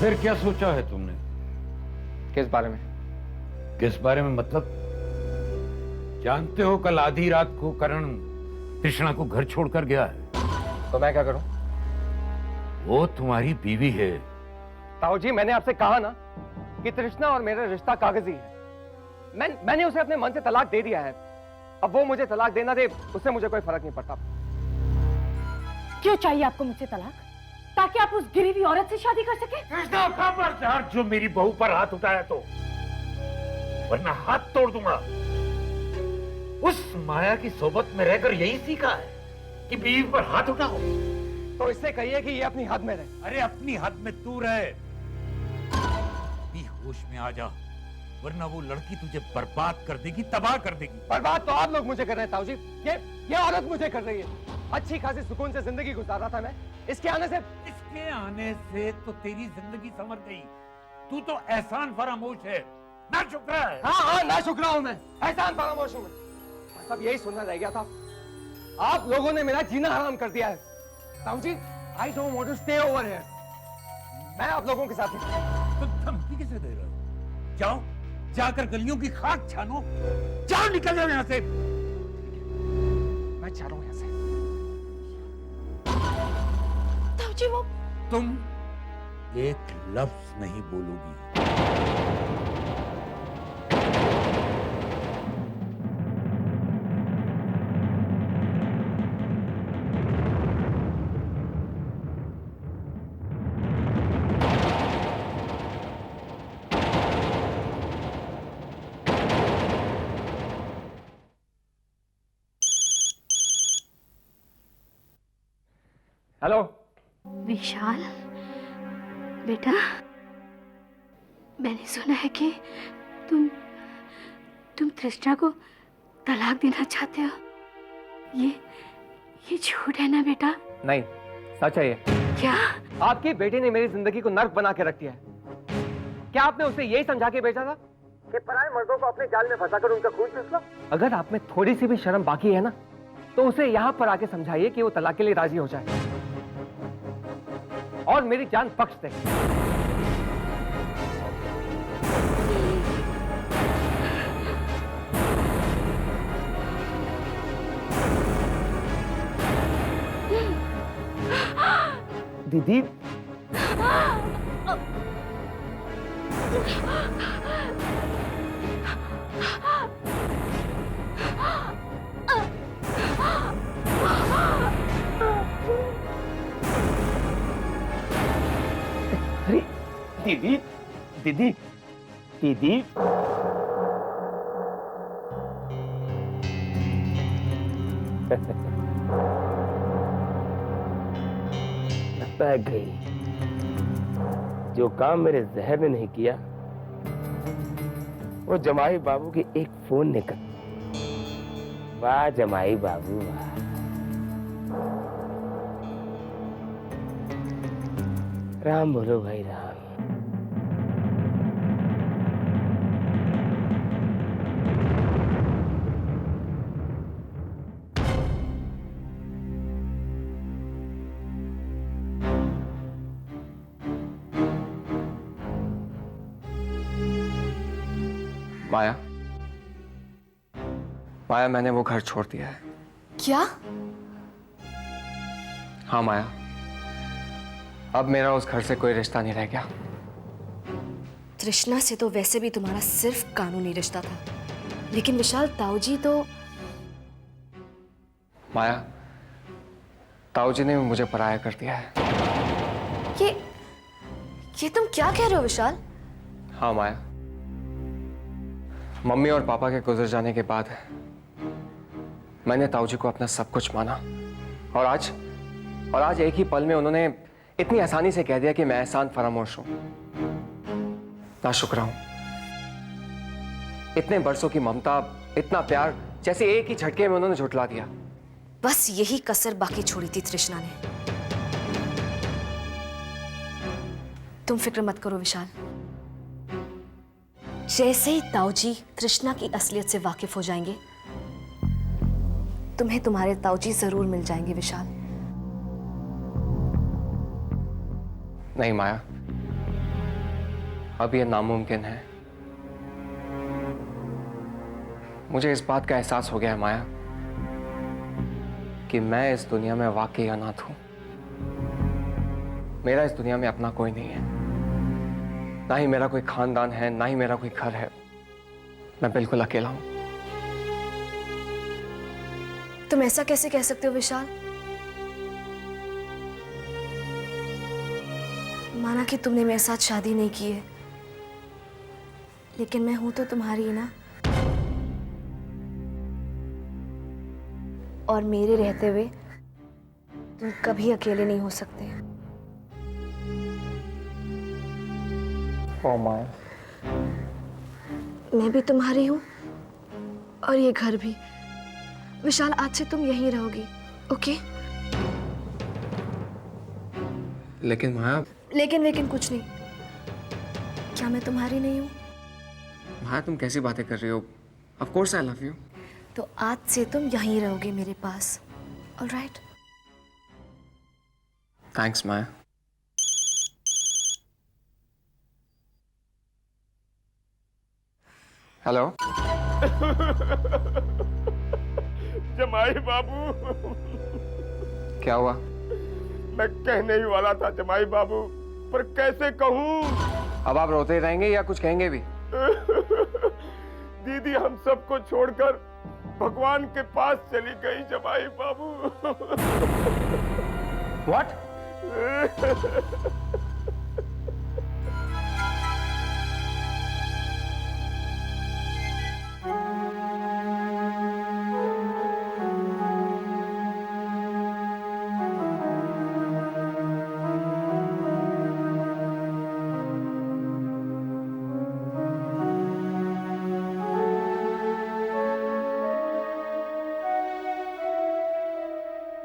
फिर क्या सोचा है तुमने? किस बारे में? किस बारे में मतलब? जानते हो कल आधी रात को करण कृष्णा को घर छोड़कर गया है। तो मैं क्या करूं? वो तुम्हारी बीवी है। ताऊ जी, मैंने आपसे कहा ना कि तृष्णा और मेरा रिश्ता कागजी है। मैंने उसे अपने मन से तलाक दे दिया है। अब वो मुझे तलाक देना दे, उससे मुझे कोई फर्क नहीं पड़ता। क्यों चाहिए आपको मुझसे तलाक? ताकि आप उस गिरी हुई औरत से शादी कर सके? कृष्णा खबरदार जो मेरी बहू पर हाथ उठाया तो, वरना हाथ तोड़ दूंगा। उस माया की सोबत में रहकर यही सीखा है कि बीवी पर हाथ उठाओ। तो इससे कहिए कि ये अपनी हद में रहे। अरे अपनी हद में तू रहे, भी होश में आ जा, वरना वो लड़की तुझे बर्बाद कर देगी, तबाह कर देगी। बर्बाद तो आप लोग मुझे कर रहे हैं ताऊ जी। ये औरत मुझे कर रही है। अच्छी खासी सुकून से जिंदगी गुजार रहा था मैं। इसके आने से तो तेरी जिंदगी संवर गई। तू तो एहसान फरामोश है, ना शुक्र है। हाँ, ना शुक्र हूं मैं, एहसान फरामोश हूं मैं। सब यही सुनना रह गया था। आप लोगों ने मेरा जीना हराम कर दिया है। ताऊ जी, I don't want to stay over here। मैं आप लोगों के साथ तो धमकी किसे दे रहे हो? जाओ, जाकर गलियों की खाक छानो। जाओ, निकल जाओ यहाँ से। मैं जा रहा हूं यहाँ से। ताऊ जी, वो तुम एक लफ्ज नहीं बोलोगी। हेलो विशाल, बेटा, मैंने सुना है कि तुम तृष्णा को तलाक देना चाहते हो। ये झूठ है ना बेटा? नहीं, सच है ये। क्या? आपकी बेटी ने मेरी जिंदगी को नर्क बना के रख दिया है। क्या आपने उसे यही समझा के भेजा था कि पराये मर्दों को अपने जाल में फंसाकर उनका खून चूस लो? अगर आप में थोड़ी सी भी शर्म बाकी है ना, तो उसे यहाँ पर आके समझाइए कि वो तलाक के लिए राजी हो जाए और मेरी जान बख्श दे। दीदी, अरे दीदी, दीदी, दीदी, लगता है गई। जो काम मेरे जहर ने नहीं किया, वो जमाई बाबू के एक फोन ने कर। वाह जमाई बाबू वाह। राम बोलो भाई राम। माया, माया, मैंने वो घर छोड़ दिया है। क्या? हाँ माया, अब मेरा उस घर से कोई रिश्ता नहीं रह गया। तृष्णा से तो वैसे भी तुम्हारा सिर्फ कानूनी रिश्ता था, लेकिन विशाल, ताऊजी तो... माया, ताऊजी ने मुझे पराया कर दिया है। ये तुम क्या कह रहे हो विशाल? हाँ माया, मम्मी और पापा के गुजर जाने के बाद मैंने ताऊजी को अपना सब कुछ माना, और आज एक ही पल में उन्होंने इतनी आसानी से कह दिया कि मैं एहसान फरामोश हूं, नाशुक्र हूं। इतने बरसों की ममता, इतना प्यार, जैसे एक ही झटके में उन्होंने झुठला दिया। बस यही कसर बाकी छोड़ी थी तृष्णा ने। तुम फिक्र मत करो विशाल, जैसे ही ताऊजी तृष्णा की असलियत से वाकिफ हो जाएंगे, तुम्हें तुम्हारे ताऊजी जरूर मिल जाएंगे विशाल। नहीं माया, अब ये नामुमकिन है। मुझे इस बात का एहसास हो गया है माया कि मैं इस दुनिया में वाकई अनाथ हूं। मेरा इस दुनिया में अपना कोई नहीं है, ना ही मेरा कोई खानदान है, ना ही मेरा कोई घर है। मैं बिल्कुल अकेला हूं। तुम ऐसा कैसे कह सकते हो विशाल? माना कि तुमने मेरे साथ शादी नहीं की है, लेकिन मैं हूं तो तुम्हारी ही ना। और मेरे रहते हुए तुम कभी अकेले नहीं हो सकते। ओ माया, मैं भी तुम्हारी हूं और ये घर भी। विशाल, आज से तुम यहीं रहोगी, ओके? लेकिन माया। लेकिन कुछ नहीं। क्या मैं तुम्हारी नहीं हूं? माया, तुम कैसी बातें कर रही हो? Of course I love you. तो आज से तुम यहीं रहोगे मेरे पास, ऑलराइट? थैंक्स माया। हेलो। जमाई बाबू, क्या हुआ? मैं कहने ही वाला था जमाई बाबू, पर कैसे कहूँ? अब आप रोते ही रहेंगे या कुछ कहेंगे भी? दीदी हम सबको छोड़कर भगवान के पास चली गई जमाई बाबू। What?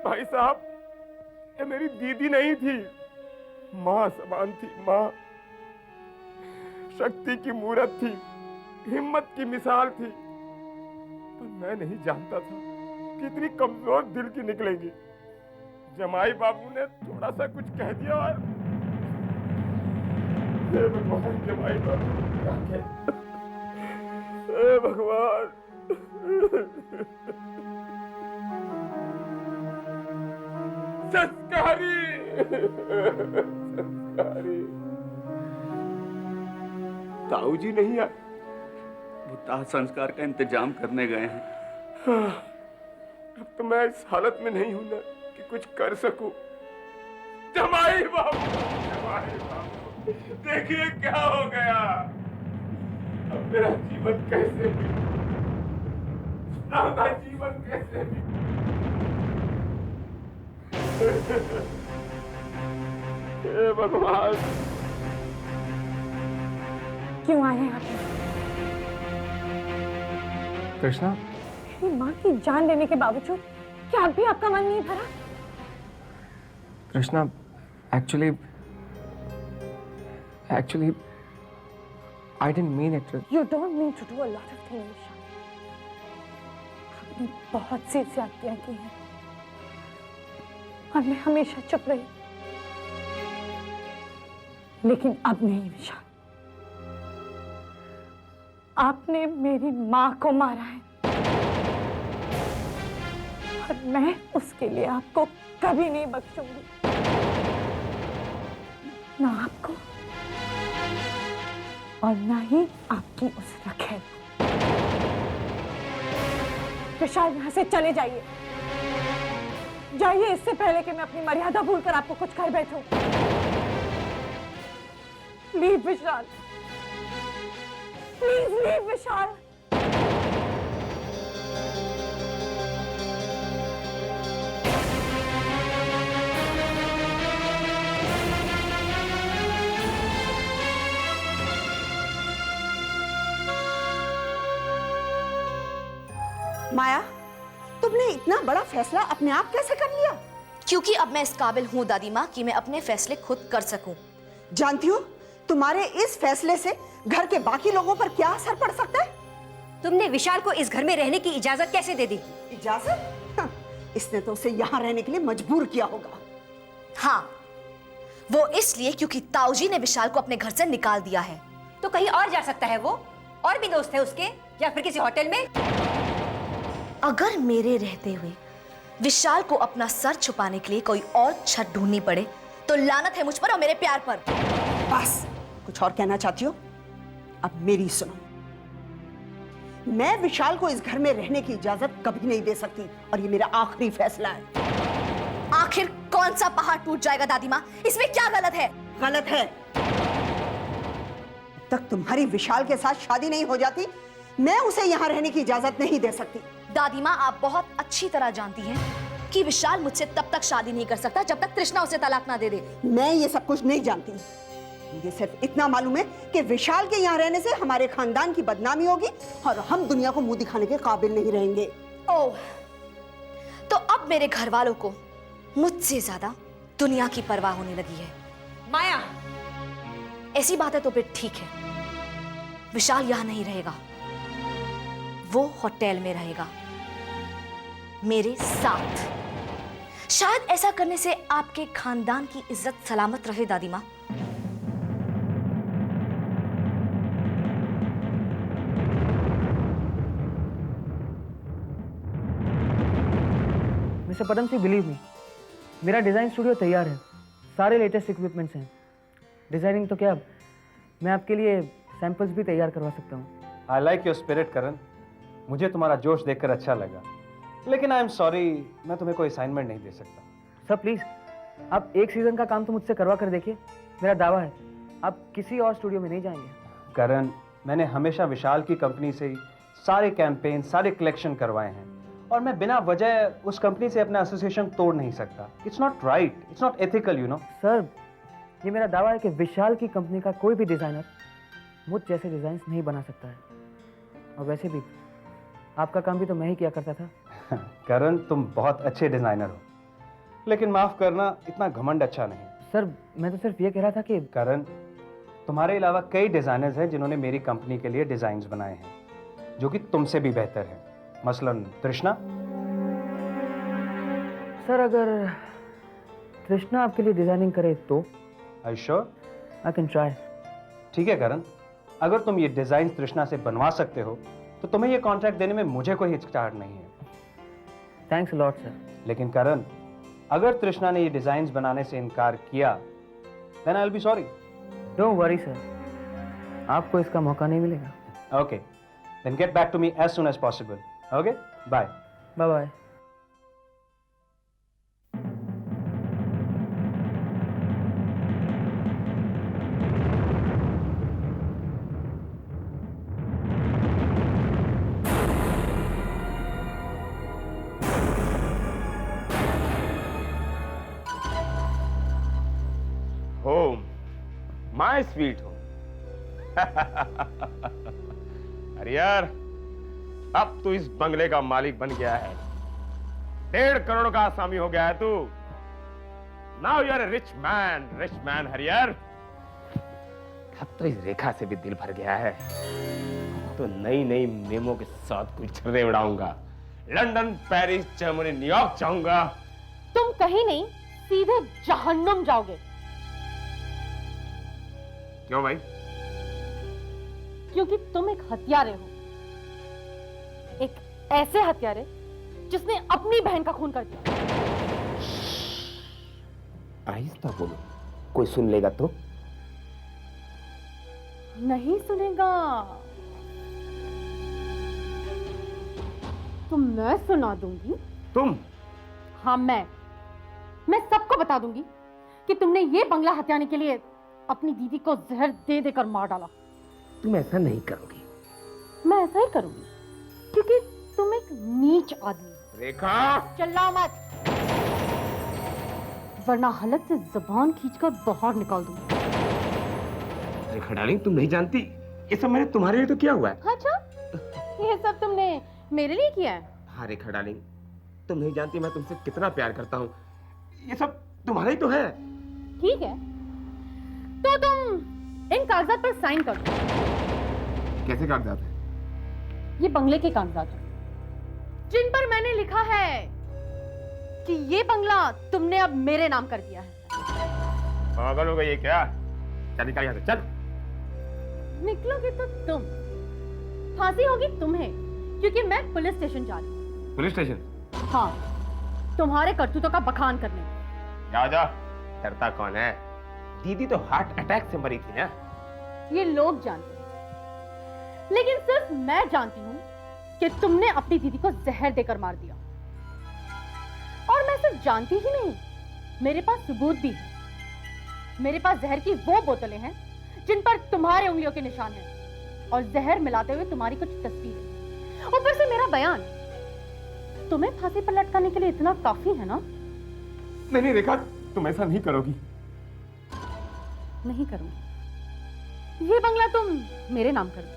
भाई साहब, ये मेरी दीदी नहीं थी, माँ समान थी। माँ शक्ति की मूरत थी, हिम्मत की मिसाल थी। पर मैं नहीं जानता था कि इतनी कमजोर दिल की निकलेंगी। जमाई बाबू ने थोड़ा सा कुछ कह दिया और हे भगवान, जमाई बाबू क्या कहे? हे भगवान। संस्कारी, संस्कारी। ताऊ जी नहीं आए, वो दाह संस्कार का इंतजाम करने गए हैं। अब तो मैं इस हालत में नहीं हूं ना कि कुछ कर सकूं। जमाई बाबू, जमाई बाबू, देखिए क्या हो गया। अब मेरा जीवन कैसे बीते, जीवन कैसे बीते। हे भगवान। क्यों आए हैं आप? कृष्णा, मेरी माँ की जान लेने के बावजूद क्या अब भी आपका मन नहीं भरा? Krishna, actually, I didn't mean it. You don't mean to do a lot of things, विशाल। आपने बहुत सी ज्यादतियां की हैं और मैं हमेशा चुप रही, लेकिन अब नहीं विशाल। आपने मेरी माँ को मारा है और मैं उसके लिए आपको कभी नहीं बख्शूंगी, ना आपको और ना ही आपकी उस रखेल। विशाल, यहां से चले जाइए, जाइए, इससे पहले कि मैं अपनी मर्यादा भूलकर आपको कुछ कर बैठूं। लीव विशाल, प्लीज लीव विशाल। माया, तुमने इतना बड़ा फैसला अपने आप कैसे कर लिया? क्योंकि अब मैं इस काबिल हूं दादी माँ कि मैं अपने फैसले खुद कर सकूं। जानती हो तुम्हारे इस फैसले से घर के बाकी लोगों पर क्या असर पड़ सकता है? तुमने विशाल को इस घर में रहने की इजाजत कैसे दे दी? इजाजत? हाँ, इसने तो उसे यहाँ रहने के लिए मजबूर किया होगा। हाँ, वो इसलिए क्योंकि ताऊजी ने विशाल को अपने घर से निकाल दिया है तो कहीं और जा सकता है वो। और भी दोस्त है उसके, या फिर किसी होटल में। अगर मेरे रहते हुए विशाल को अपना सर छुपाने के लिए कोई और छत ढूंढनी पड़े तो लानत है मुझ पर और मेरे प्यार पर। बस, कुछ और कहना चाहती हो? अब मेरी सुनो। मैं विशाल को इस घर में रहने की इजाजत कभी नहीं दे सकती और ये मेरा आखिरी फैसला है। आखिर कौन सा पहाड़ टूट जाएगा दादी माँ? इसमें क्या गलत है? गलत है। तक तुम्हारी विशाल के साथ शादी नहीं हो जाती, मैं उसे यहाँ रहने की इजाजत नहीं दे सकती। दादी माँ, आप बहुत अच्छी तरह जानती हैं कि विशाल मुझसे तब तक शादी नहीं कर सकता जब तक तृष्णा उसे तलाक ना दे दे। मैं ये सब कुछ नहीं जानती। मुझे सिर्फ इतना मालूम है कि विशाल के यहाँ रहने से हमारे खानदान की बदनामी होगी और हम दुनिया को मुंह दिखाने के काबिल नहीं रहेंगे। ओह, तो अब मेरे घर वालों को मुझसे ज्यादा दुनिया की परवाह होने लगी है। माया, ऐसी बात है तो फिर ठीक है, विशाल यहां नहीं रहेगा, वो होटल में रहेगा मेरे साथ। शायद ऐसा करने से आपके खानदान की इज्जत सलामत रहे दादी माँ। Mister Padam Singh, believe me, मेरा डिज़ाइन स्टूडियो तैयार है, सारे लेटेस्ट इक्विपमेंट्स हैं। डिज़ाइनिंग तो क्या, मैं आपके लिए सैंपल्स भी तैयार करवा सकता हूँ। आई लाइक योर स्पिरिट करण, मुझे तुम्हारा जोश देखकर अच्छा लगा, लेकिन आई एम सॉरी, मैं तुम्हें कोई असाइनमेंट नहीं दे सकता। सर प्लीज़, आप एक सीज़न का काम तो मुझसे करवा कर देखिए। मेरा दावा है आप किसी और स्टूडियो में नहीं जाएंगे। करण, मैंने हमेशा विशाल की कंपनी से ही सारे कैंपेन, सारे कलेक्शन करवाए हैं और मैं बिना वजह उस कंपनी से अपना एसोसिएशन तोड़ नहीं सकता। It's not right, it's not ethical, you know. Sir, ये मेरा दावा है कि विशाल की कंपनी का कोई भी डिज़ाइनर मुझ जैसे डिज़ाइंस नहीं बना सकता है। और वैसे भी आपका काम भी तो मैं ही किया करता था। करण, तुम बहुत अच्छे डिज़ाइनर हो, लेकिन माफ़ करना, इतना घमंड अच्छा नहीं। सर, मैं तो सिर्फ ये कह रहा था कि करण, तुम्हारे अलावा कई डिज़ाइनर्स हैं जिन्होंने मेरी कंपनी के लिए डिज़ाइंस बनाए हैं जो कि तुमसे भी बेहतर हैं। मसलन तृष्णा। सर, अगर तृष्णा आपके लिए डिज़ाइनिंग करे तो? Are you sure? I can try. ठीक है करण, अगर तुम ये डिजाइन तृष्णा से बनवा सकते हो तो तुम्हें ये कॉन्ट्रैक्ट देने में मुझे कोई हिचकिचाहट नहीं है। Thanks a lot sir. लेकिन करण, अगर तृष्णा ने ये डिजाइन बनाने से इनकार किया, then I'll be sorry. Don't worry sir, आपको इसका मौका नहीं मिलेगा। Okay, then get back to me as soon as possible. Okay, bye. Bye bye. Home, my sweet home. अरे यार, अब तू इस बंगले का मालिक बन गया है, 1.5 करोड़ का आसामी हो गया है तू। Now you are a rich man हरियर। अब तो इस रेखा से भी दिल भर गया है, तो नई नई मेमो के साथ कुछ छर्रे उड़ाऊंगा। लंदन, पेरिस, जर्मनी, न्यूयॉर्क जाऊंगा। तुम कहीं नहीं, सीधे जहन्नुम जाओगे। क्यों भाई? क्योंकि तुम एक हत्यारे हो, एक ऐसे हत्यारे जिसने अपनी बहन का खून कर दिया। आहिस्ता बोलो, कोई सुन लेगा तो? नहीं सुनेगा तो मैं सुना दूंगी। तुम? हाँ, मैं सबको बता दूंगी कि तुमने ये बंगला हथियाने के लिए अपनी दीदी को जहर दे देकर मार डाला। तुम ऐसा नहीं करोगी। मैं ऐसा ही करूंगी क्योंकि तुम एक नीच आदमी हो। रेखा, चिल्लाओ मत, वरना हलक से जुबान खींचकर बाहर निकाल दूंगी। रेखा डार्लिंग, तुम नहीं जानती, ये सब मैंने तुम्हारे लिए तो किया हुआ है। अच्छा, ये सब तुमने मेरे लिए किया है? हाँ रेखा डार्लिंग, तुम नहीं जानती मैं तुमसे कितना प्यार करता हूँ। ये सब तुम्हारा ही तो है। ठीक है, तो तुम इन कागजात पर साइन कर दो। कैसे कागजात है? ये बंगले के कागजात हैं, जिन पर मैंने लिखा है कि ये बंगला तुमने अब मेरे नाम कर दिया है। पागल हो गई है क्या? चल निकल यहाँ से, चल। निकलोगे तो तुम, फांसी होगी तुम्हें, क्योंकि मैं पुलिस स्टेशन जा रही हूँ। Police station? हाँ, तुम्हारे करतूतों का बखान करने। जा जा, डरता कौन है? दीदी तो हार्ट अटैक से मरी थी ना। ये लोग जानते हैं, लेकिन सिर्फ मैं जानती हूँ कि तुमने अपनी दीदी को जहर देकर मार दिया। और मैं सिर्फ जानती ही नहीं, मेरे पास सबूत भी है। मेरे पास जहर की वो बोतलें हैं जिन पर तुम्हारे उंगलियों के निशान हैं, और जहर मिलाते हुए तुम्हारी कुछ तस्वीरें। ऊपर से मेरा बयान। तुम्हें फांसी पर लटकाने के लिए इतना काफी है ना? नहीं रेखा, तुम ऐसा नहीं करोगी। नहीं करूंगी। ये बंगला तुम मेरे नाम कर दो।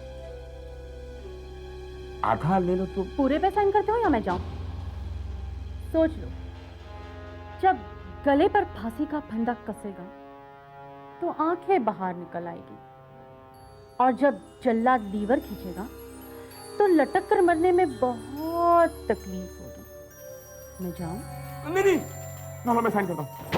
आधा ले लो तो। पूरे पे साइन करते हो या मैं जाऊं? सोच लो, जब गले पर फांसी का फंदा कसेगा तो आंखें बाहर निकल आएगी, और जब जल्लाद लीवर खींचेगा तो लटक कर मरने में बहुत तकलीफ होगी। मैं जाऊं? नहीं, मैं साइन करता हूँ।